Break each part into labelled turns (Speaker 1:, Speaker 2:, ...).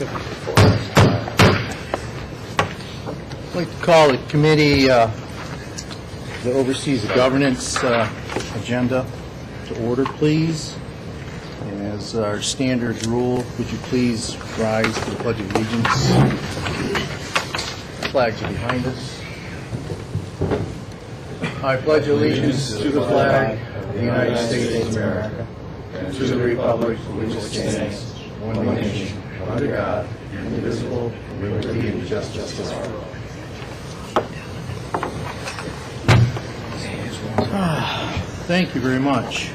Speaker 1: I'd like to call the committee that oversees the governance agenda to order, please. And as our standard rule, would you please rise to the Pledge of Allegiance? Flags are behind us. I pledge allegiance to the flag of the United States of America and to the republic for which it stands, one nation, under God, indivisible, with liberty and justice for all. Thank you very much.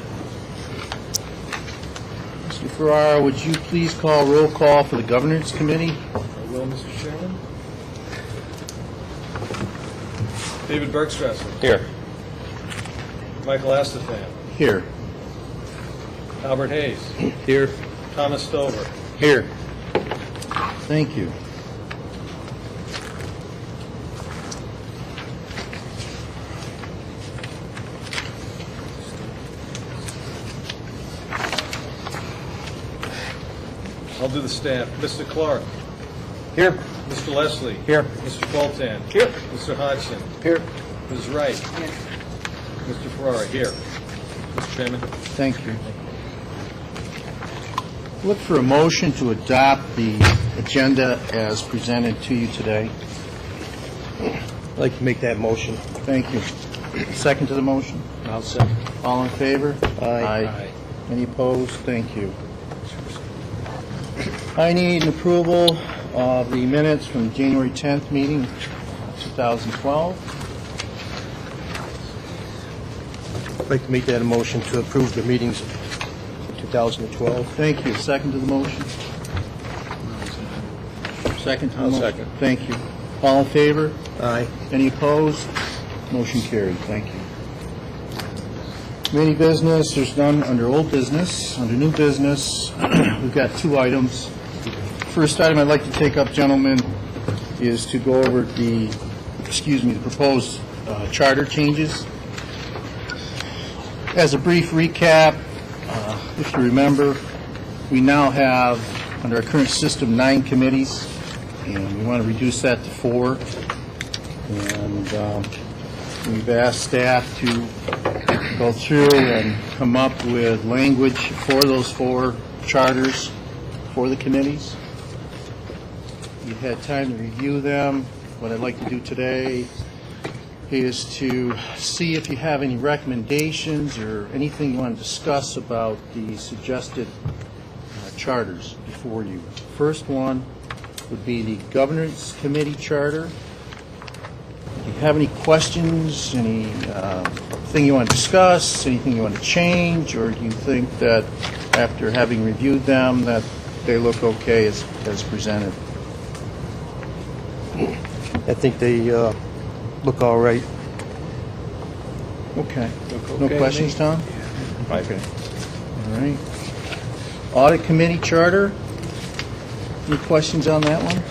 Speaker 1: Mr. Ferrara, would you please call roll call for the Governance Committee?
Speaker 2: I will, Mr. Chairman. David Bergstrasser.
Speaker 3: Here.
Speaker 2: Michael Astafan.
Speaker 1: Here.
Speaker 2: Albert Hayes.
Speaker 3: Here.
Speaker 2: Thomas Stover.
Speaker 1: Here. Thank you.
Speaker 2: I'll do the staff. Mr. Clark.
Speaker 3: Here.
Speaker 2: Mr. Leslie.
Speaker 3: Here.
Speaker 2: Mr. Boltan.
Speaker 3: Here.
Speaker 2: Mr. Hodgson.
Speaker 3: Here.
Speaker 2: Ms. Wright. Mr. Ferrara. Here. Mr. Chairman.
Speaker 1: Thank you. Look for a motion to adopt the agenda as presented to you today.
Speaker 3: I'd like to make that motion.
Speaker 1: Thank you. Second to the motion?
Speaker 3: I'll second.
Speaker 1: All in favor?
Speaker 3: Aye.
Speaker 1: Any opposed? Thank you. I need an approval of the minutes from the January 10th meeting, 2012.
Speaker 3: I'd like to make that a motion to approve the meetings of 2012.
Speaker 1: Thank you. Second to the motion? Second to the
Speaker 3: I'll
Speaker 1: motion?
Speaker 3: second.
Speaker 1: Thank you. All in favor?
Speaker 3: Aye.
Speaker 1: Any opposed? Motion carried. Thank you. Committee business, there's none under old business. Under new business, we've got two items. First item I'd like to take up, gentlemen, is to go over the proposed charter changes. As a brief recap, if you remember, we now have, under our current system, 9 committees, and we want to reduce that to 4. And we've asked staff to go through and come up with language for those 4 charters for the committees. You've had time to review them. What I'd like to do today is to see if you have any recommendations or anything you want to discuss about the suggested charters before you. First one would be the Governance Committee Charter. Do you have any questions, anything you want to discuss, anything you want to change, or do you think that after having reviewed them that they look okay as presented?
Speaker 3: I think they look all right.
Speaker 1: Okay.
Speaker 3: Look
Speaker 1: No
Speaker 3: okay to
Speaker 1: questions,
Speaker 3: me.
Speaker 1: Tom?
Speaker 3: Okay.
Speaker 1: All right. Audit Committee Charter. Any questions on that one?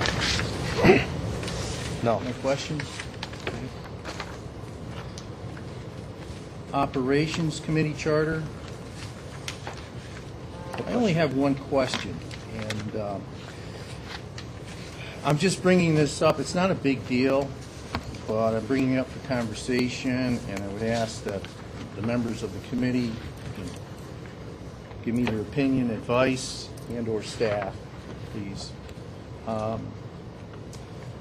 Speaker 3: No.
Speaker 1: No questions? Okay. Operations Committee Charter. I only have one question, and I'm just bringing this up. It's not a big deal, but I'm bringing it up for conversation, and I would ask that the members of the committee give me their opinion, advice, and/or staff, please. For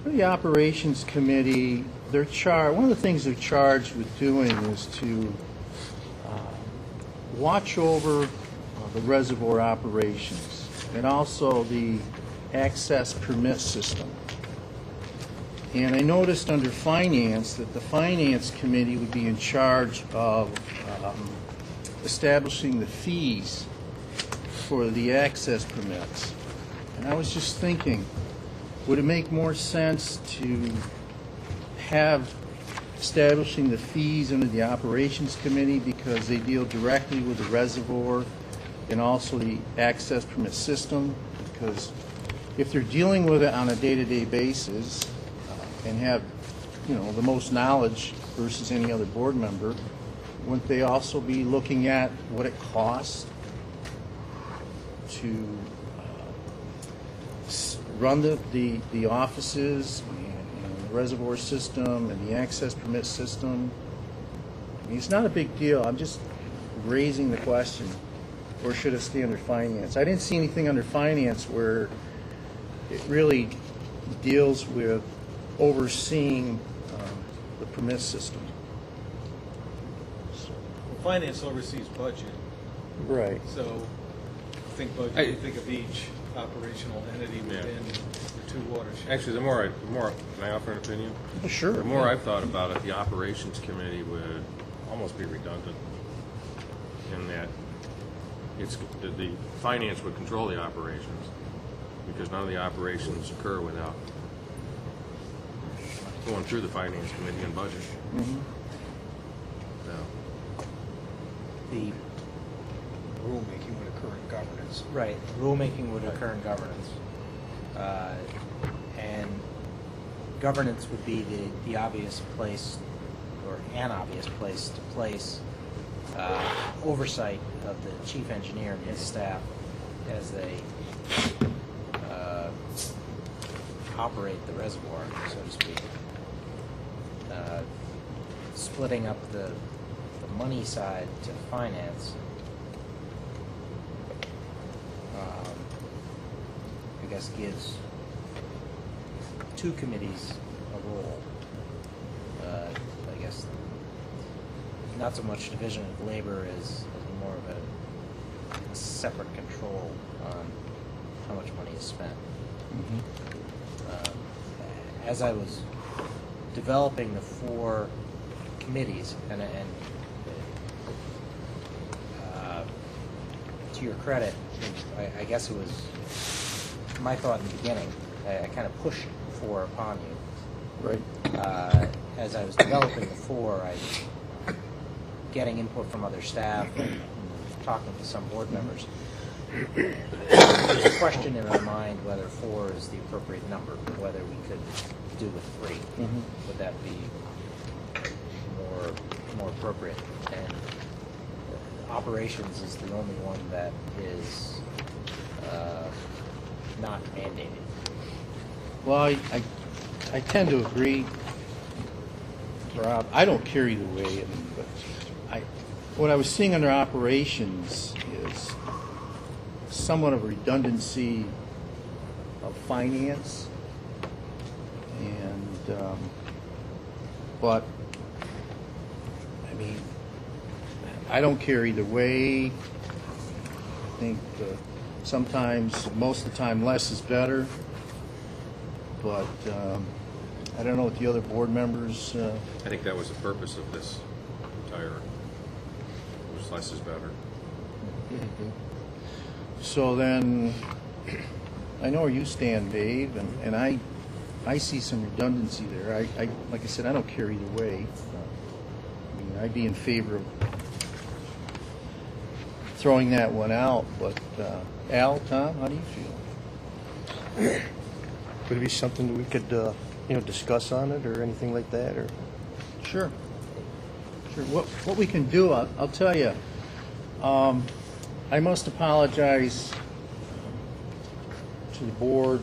Speaker 1: the Operations Committee, one of the things they're charged with doing is to watch over the reservoir operations and also the access permit system. And I noticed under Finance that the Finance Committee would be in charge of establishing the fees for the access permits. And I was just thinking, would it make more sense to have establishing the fees under the Operations Committee because they deal directly with the reservoir and also the access permit system? Because if they're dealing with it on a day-to-day basis and have, the most knowledge versus any other board member, wouldn't they also be looking at what it costs to run the offices and the reservoir system and the access permit system. I mean, it's not a big deal. I'm just raising the question, or should it stay under finance? I didn't see anything under finance where it really deals with overseeing the permit system.
Speaker 4: Finance oversees budget,
Speaker 1: Right.
Speaker 4: so think budget, you think of each operational entity within the two watersheds.
Speaker 2: Actually, the more, can I offer an opinion?
Speaker 1: Sure.
Speaker 2: The more I've thought about it, the operations committee would almost be redundant in that the finance would control the operations, because none of the operations occur without going through the finance committee and budget. So,
Speaker 5: The
Speaker 3: Rulemaking would occur in governance.
Speaker 5: right rulemaking would occur in governance, and governance would be the obvious place, or an obvious place to place oversight of the chief engineer and his staff as they operate the reservoir, so to speak. Splitting up the money side to finance, I guess gives two committees a role. I guess not so much division of labor as more of a separate control on how much money is spent. As I was developing the four committees, and to your credit, I guess it was my thought in the beginning. I kind of pushed four upon you.
Speaker 1: Right.
Speaker 5: As I was developing the four, getting input from other staff and talking to some board members. There's a question in our mind whether four is the appropriate number, whether we could do with three. Would that be more appropriate? And operations is the only one that is not mandated.
Speaker 1: Well, I tend to agree, Rob. I don't care either way. I mean, but what I was seeing under operations is somewhat of a redundancy of finance, and but I mean, I don't care either way. I think sometimes, most of the time, less is better. But I don't know what the other board members.
Speaker 2: I think that was the purpose of this entire, was less is better.
Speaker 1: So then, I know where you stand, Dave, and I see some redundancy there. I like I said, I don't care either way. I mean, I'd be in favor of throwing that one out. But Al, Tom, how do you feel?
Speaker 3: Would it be something that we could, discuss on it or anything like that, or?
Speaker 1: Sure. What we can do, I'll tell you. I must apologize to the board.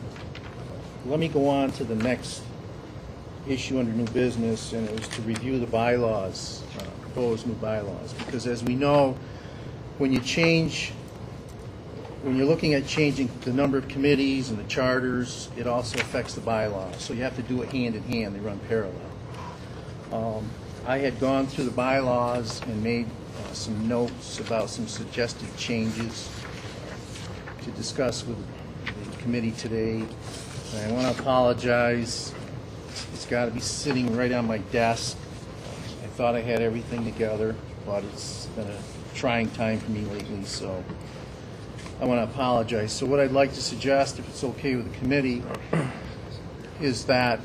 Speaker 1: Let me go on to the next issue under new business, and it was to review the bylaws, proposed new bylaws. Because as we know, when you're looking at changing the number of committees and the charters, it also affects the bylaws. So you have to do it hand in hand. They run parallel. I had gone through the bylaws and made some notes about some suggested changes to discuss with the committee today. And I want to apologize. It's got to be sitting right on my desk. I thought I had everything together, but it's been a trying time for me lately, so I want to apologize. So what I'd like to suggest, if it's okay with the committee, is that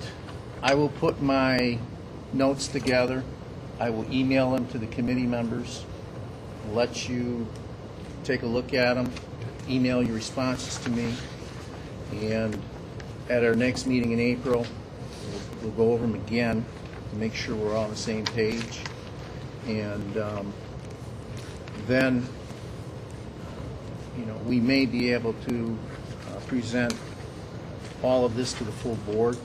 Speaker 1: I will put my notes together. I will email them to the committee members, let you take a look at them, email your responses to me, and at our next meeting in April, we'll go over them again to make sure we're all on the same page. And then we may be able to present all of this to the full board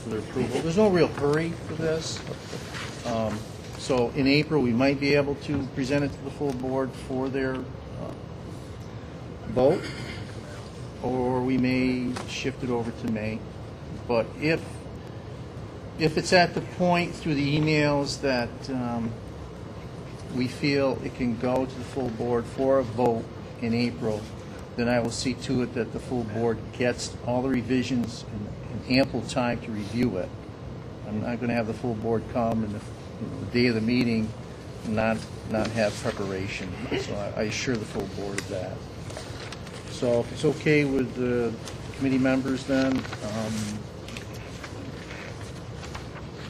Speaker 1: for their approval. There's no real hurry for this. So in April, we might be able to present it to the full board for their vote, or we may shift it over to May. But if it's at the point through the emails that we feel it can go to the full board for a vote in April, then I will see to it that the full board gets all the revisions and ample time to review it. I'm not going to have the full board come and the day of the meeting and not have preparation. So I assure the full board of that. So if it's okay with the committee members, then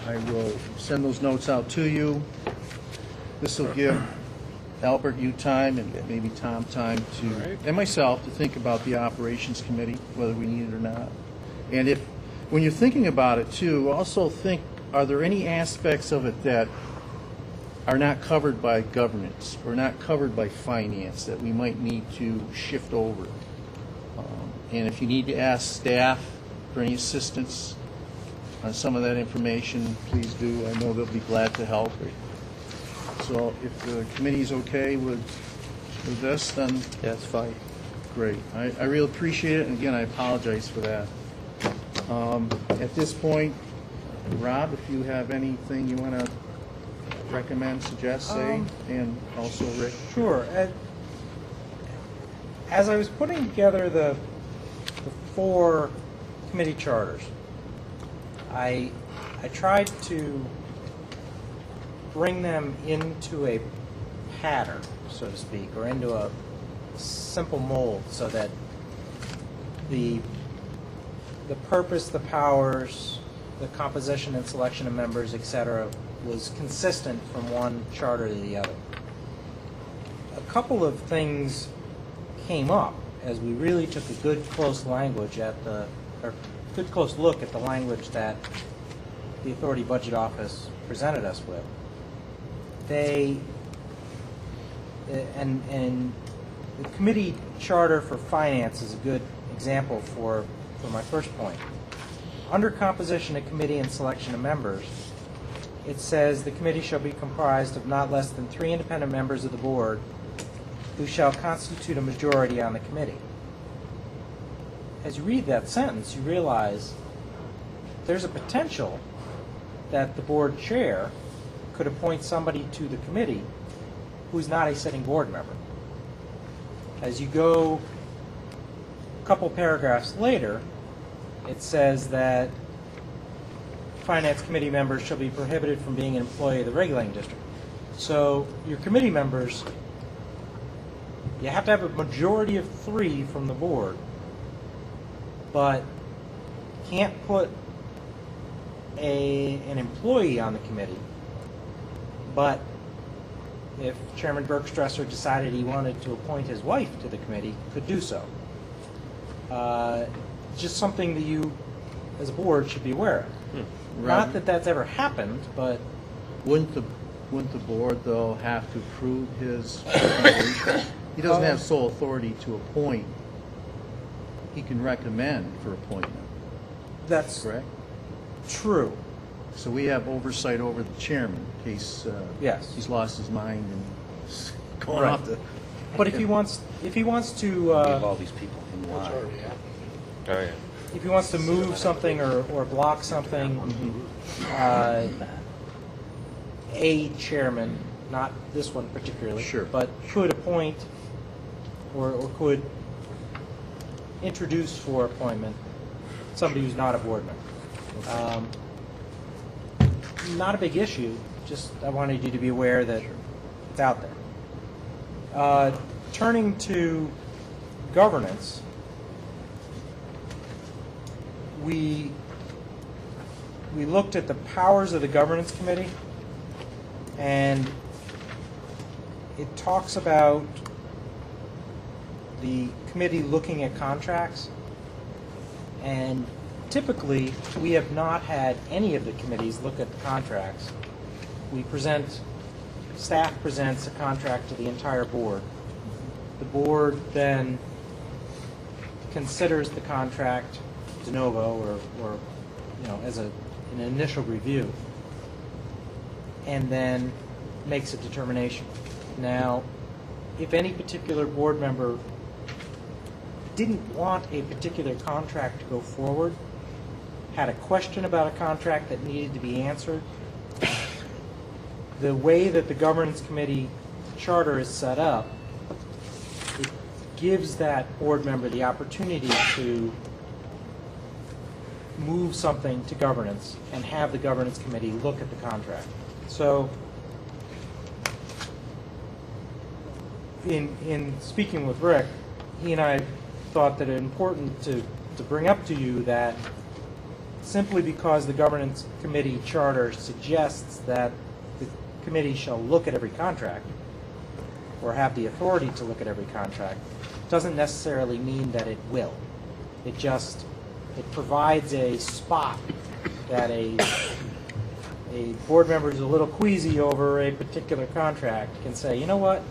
Speaker 1: I will send those notes out to you. This will give Albert you time and maybe Tom time to, and myself, to think about the operations committee, whether we need it or not. And if, when you're thinking about it too, also think, are there any aspects of it that are not covered by governance or not covered by finance that we might need to shift over? And if you need to ask staff for any assistance on some of that information, please do. I know they'll be glad to help. So if the committee's okay with this, then
Speaker 3: Yeah, that's fine.
Speaker 1: great. I really appreciate it, and again, I apologize for that. At this point, Rob, if you have anything you want to recommend, suggest, say, and also Rick.
Speaker 5: Sure. As I was putting together the 4 committee charters, I tried to bring them into a pattern, so to speak, or into a simple mold, so that the purpose, the powers, the composition and selection of members, etc., was consistent from one charter to the other. A couple of things came up as we really took a good close look at the language that the Authority Budget Office presented us with. And the committee charter for finance is a good example for my first point. Under composition of committee and selection of members, it says the committee shall be comprised of not less than 3 independent members of the board who shall constitute a majority on the committee. As you read that sentence, you realize there's a potential that the board chair could appoint somebody to the committee who's not a sitting board member. As you go a couple paragraphs later, it says that finance committee members shall be prohibited from being an employee of the regulating district. So your committee members, you have to have a majority of 3 from the board, but can't put an employee on the committee. But if Chairman Bergstresser decided he wanted to appoint his wife to the committee, could do so. Just something that you, as a board, should be aware of. Not that that's ever happened, but
Speaker 1: Wouldn't the board, though, have to approve his recommendation? He doesn't have sole authority to appoint. He can recommend for appointment,
Speaker 5: that's
Speaker 1: correct?
Speaker 5: true.
Speaker 1: So we have oversight over the chairman in case
Speaker 5: Yes.
Speaker 1: he's lost his mind and is going
Speaker 5: Right.
Speaker 1: off the...
Speaker 5: But if he wants to
Speaker 6: all these people in line.
Speaker 2: Oh, yeah.
Speaker 5: if he wants to move something or block something, a chairman, not this one particularly,
Speaker 1: Sure.
Speaker 5: but could appoint or could introduce for appointment somebody who's not a board member. Not a big issue, just I wanted you to be aware that it's out there. Turning to governance, we looked at the powers of the governance committee, and it talks about the committee looking at contracts, and typically we have not had any of the committees look at the contracts. Staff presents a contract to the entire board. The board then considers the contract, de novo or as an initial review, and then makes a determination. Now, if any particular board member didn't want a particular contract to go forward, had a question about a contract that needed to be answered, the way that the governance committee charter is set up, it gives that board member the opportunity to move something to governance and have the governance committee look at the contract. So in speaking with Rick, he and I thought that it important to bring up to you that simply because the governance committee charter suggests that the committee shall look at every contract or have the authority to look at every contract doesn't necessarily mean that it will. It provides a spot that a board member who's a little queasy over a particular contract can say, you know what,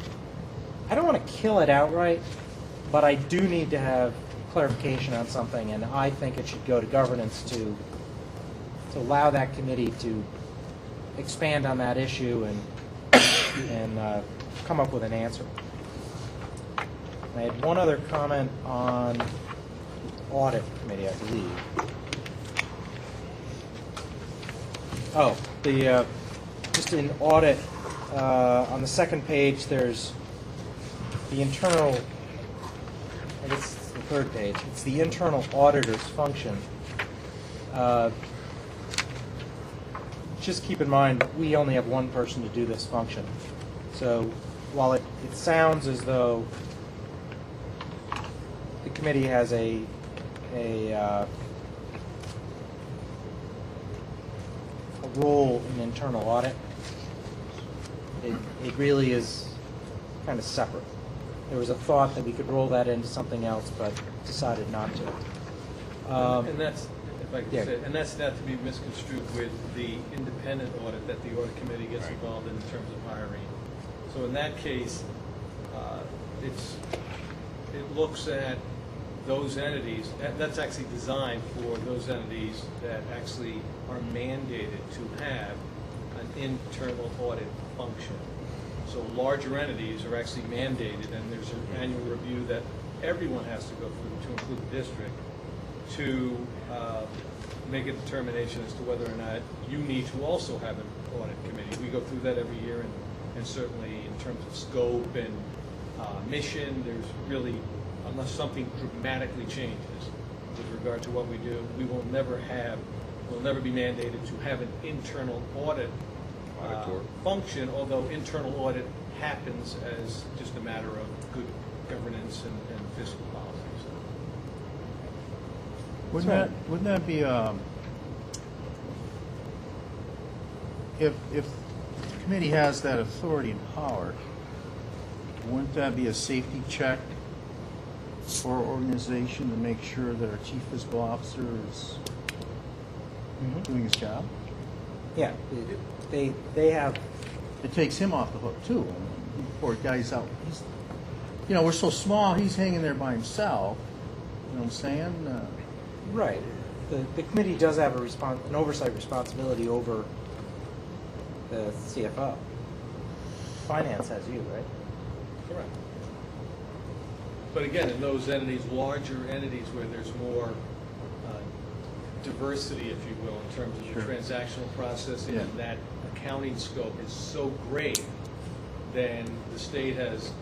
Speaker 5: I don't want to kill it outright, but I do need to have clarification on something, and I think it should go to governance to allow that committee to expand on that issue and come up with an answer. I had one other comment on the audit committee, I believe. Oh, just in audit, on the second page, there's the internal, I guess it's the third page, it's the internal auditor's function. Just keep in mind, we only have one person to do this function. So while it sounds as though the committee has a role in internal audit, it really is kind of separate. There was a thought that we could roll that into something else, but decided not to.
Speaker 4: And that's, if I could
Speaker 5: Yeah.
Speaker 4: say, and that's not to be misconstrued with the independent audit that the audit committee gets involved in terms of hiring. So in that case, it looks at those entities, that's actually designed for those entities that actually are mandated to have an internal audit function. So larger entities are actually mandated, and there's an annual review that everyone has to go through, to include the district, to make a determination as to whether or not you need to also have an audit committee. We go through that every year, and certainly in terms of scope and mission, there's really, unless something dramatically changes with regard to what we do, we'll never be mandated to have an internal audit function, although internal audit happens as just a matter of good governance and fiscal policies.
Speaker 1: Wouldn't that be if the committee has that authority and power, wouldn't that be a safety check for our organization to make sure that our chief fiscal officer is doing his job?
Speaker 5: Yeah, they have.
Speaker 1: It takes him off the hook too. Poor guy's out. We're so small. He's hanging there by himself. You know what I'm saying?
Speaker 5: Right. The committee does have an oversight responsibility over the CFO. Finance has you, right?
Speaker 4: Correct. But again, in those entities, larger entities where there's more diversity, if you will, in terms of the transactional processing,
Speaker 1: Yeah.
Speaker 4: and that accounting scope is so great, then the state has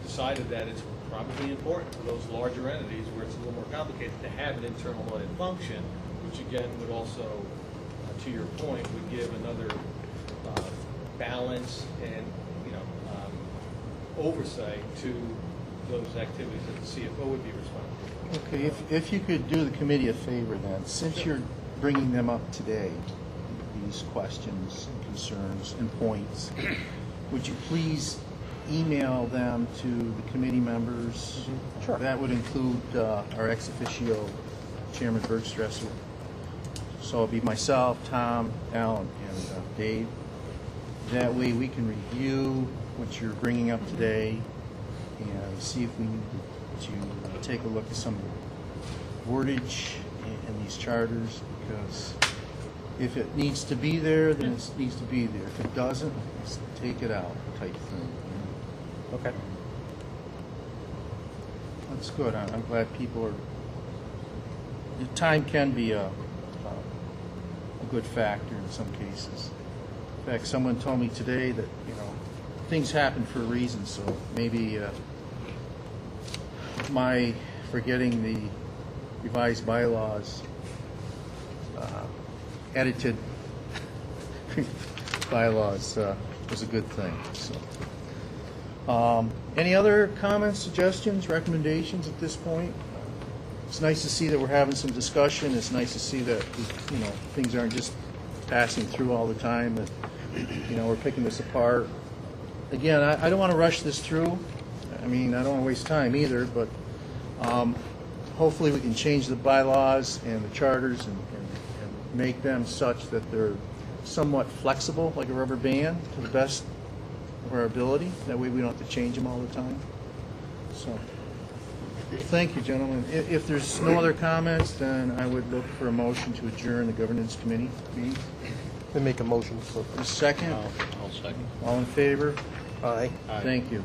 Speaker 4: decided that it's probably important for those larger entities where it's a little more complicated to have an internal audit function, which again would also, to your point, would give another balance and oversight to those activities that the CFO would be responsible for.
Speaker 1: Okay, if you could do the committee a favor then, since you're bringing them up today, these questions and concerns and points, would you please email them to the committee members?
Speaker 5: Sure.
Speaker 1: That would include our ex officio Chairman Bergstresser. So it'll be myself, Tom, Alan, and Dave. That way we can review what you're bringing up today and see if we need to take a look at some wordage in these charters, because if it needs to be there, then it needs to be there. If it doesn't, let's take it out type thing.
Speaker 3: Okay.
Speaker 1: That's good. I'm glad people are, the time can be a good factor in some cases. In fact, someone told me today that, things happen for a reason, so maybe my forgetting the revised bylaws, edited bylaws was a good thing, so. Any other comments, suggestions, recommendations at this point? It's nice to see that we're having some discussion. It's nice to see that, things aren't just passing through all the time, that, we're picking this apart. Again, I don't want to rush this through. I mean, I don't want to waste time either, but hopefully we can change the bylaws and the charters and make them such that they're somewhat flexible, like a rubber band, to the best of our ability. That way we don't have to change them all the time. So, thank you, gentlemen. If there's no other comments, then I would look for a motion to adjourn the governance committee meeting.
Speaker 3: I make a motion for.
Speaker 1: A second?
Speaker 6: I'll second.
Speaker 1: All in favor?
Speaker 3: Aye.
Speaker 1: Thank you.